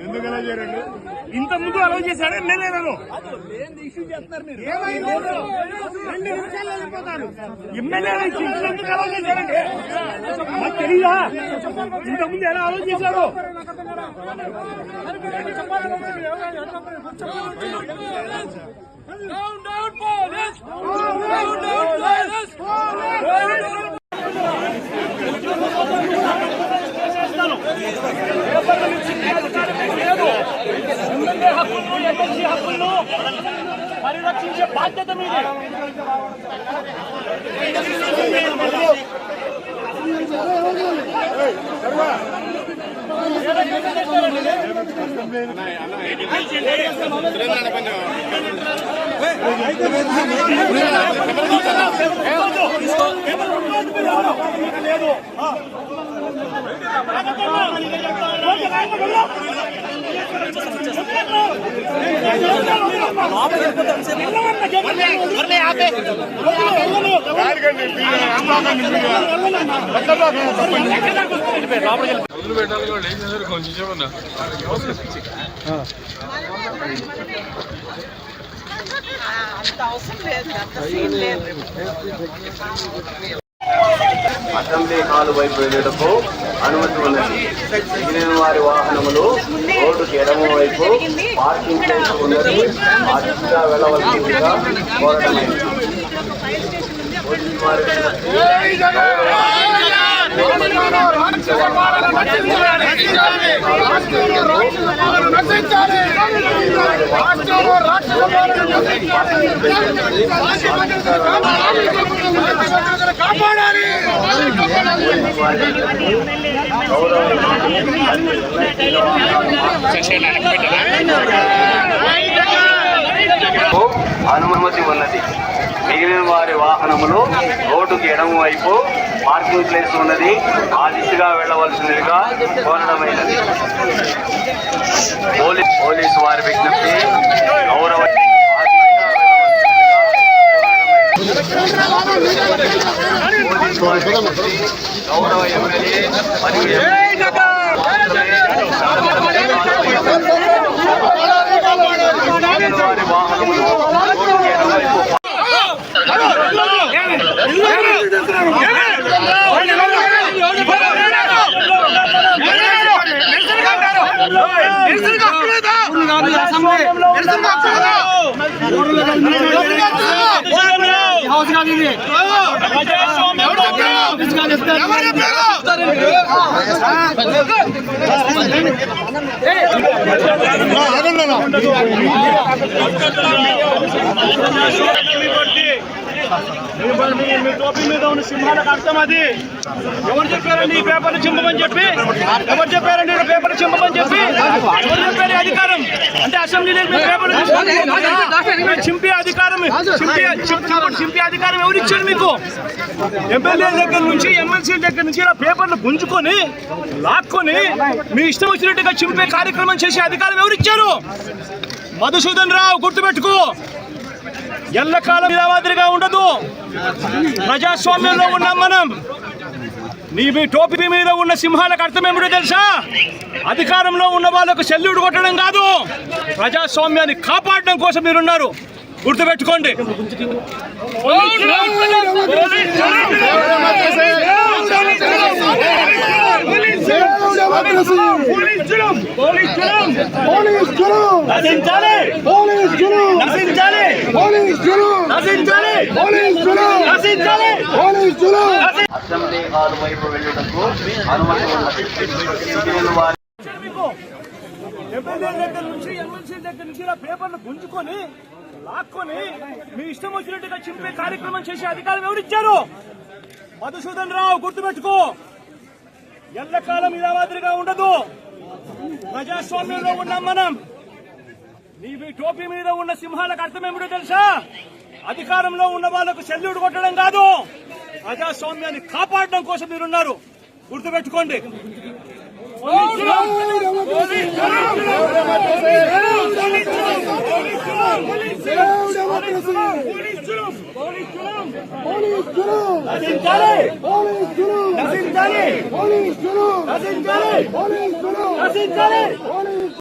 ఎందుకలా చేయండి? ఇంత ముందు అలౌ చేశాడు ఎమ్మెల్యేలను. ఎమ్మెల్యేలు ఎందుకు అలౌ చేశాడండి? మాకు తెలియదా? ఇంత ముందు ఎలా అలౌ చేశాడు? హక్కులను ఎమ్మెల్సీ హక్కులను పరిరక్షించే బాధ్యత మీదే. అసెంబ్లీ హాల్ వైపు వెళ్ళటకు అనుమతి ఉన్నది. మిగిలిన వారి వాహనములు రోడ్డుకి ఎడమ వైపు పార్కింగ్ ప్లేస్ ఉన్నది. ఆ దిశగా వెళ్ళవలసిందిగా కోరడమైంది. అనుమతి ఉన్నది. మిగిలిన వారి వాహనములు రోడ్డుకి ఎడమ వైపు పార్కింగ్ ప్లేస్ ఉన్నది. ఆ దిశగా వెళ్ళవలసిందిగా కోరడమైనది. పోలీసు వారి విజ్ఞప్తి గౌరవ ఎమ్మెల్యే మరియు వారి వాహనములు రోడ్డుకి ఎడమ వైపు మీ టోపీ మీద ఉన్న సింహాలకు అర్థం అది. ఎవరు చెప్పారండి ఈ పేపర్లు చింపమని చెప్పి? ఎవరు చెప్పారండి పేపర్లు చింపమని చెప్పి? ఎవరు చెప్పారు అధికారం? అంటే అసెంబ్లీలో పేపర్లు చింపే అధికారం చింపే అధికారం ఎవరు ఇచ్చారు మీకు? ఎమ్మెల్యే దగ్గర నుంచి ఎమ్మెల్సీ దగ్గర నుంచి ఇలా పేపర్లు గుంజుకొని లాక్కొని మీ ఇష్టం వచ్చినట్టుగా చింపే కార్యక్రమం చేసే అధికారం ఎవరు ఇచ్చారు? మధుసూదన్ రావు గుర్తుపెట్టుకో, ఎల్లకాలం ఇలా మాదిరిగా ఉండదు. ప్రజాస్వామ్యంలో ఉన్నాం మనం. మీ టోపీ మీద ఉన్న సింహాలకు అర్థం ఏమిటో తెలుసా? అధికారంలో ఉన్న వాళ్ళకు సెల్యూట్ కొట్టడం కాదు, ప్రజాస్వామ్యాన్ని కాపాడడం కోసం మీరున్నారు. గుర్తుపెట్టుకోండి. అసెంబ్లీ హాల్ వైపు వెళ్ళటకు అనుమతి ఉన్నది. ఎమ్మెల్యే దగ్గర నుంచి ఎమ్మెల్సీ దగ్గర నుంచి ఇలా పేపర్లు గుంజుకొని లాక్కొని మీ ఇష్టం వచ్చినట్టుగా చింపే కార్యక్రమం చేసే అధికారం ఎవరిచ్చారు? మధుసూదన్ రావు గుర్తుపెట్టుకో, ఎల్లకాలం ఇలా మాదిరిగా ఉండదు. ప్రజాస్వామ్యంలో ఉన్నాం మనం. నీ టోపీ మీద ఉన్న సింహాలకు అర్థం ఏమిటో తెలుసా? అధికారంలో ఉన్న వాళ్ళకు సెల్యూట్ కొట్టడం కాదు, ప్రజాస్వామ్యాన్ని కాపాడడం కోసం మీరున్నారు. గుర్తుపెట్టుకోండి. నశించాలి.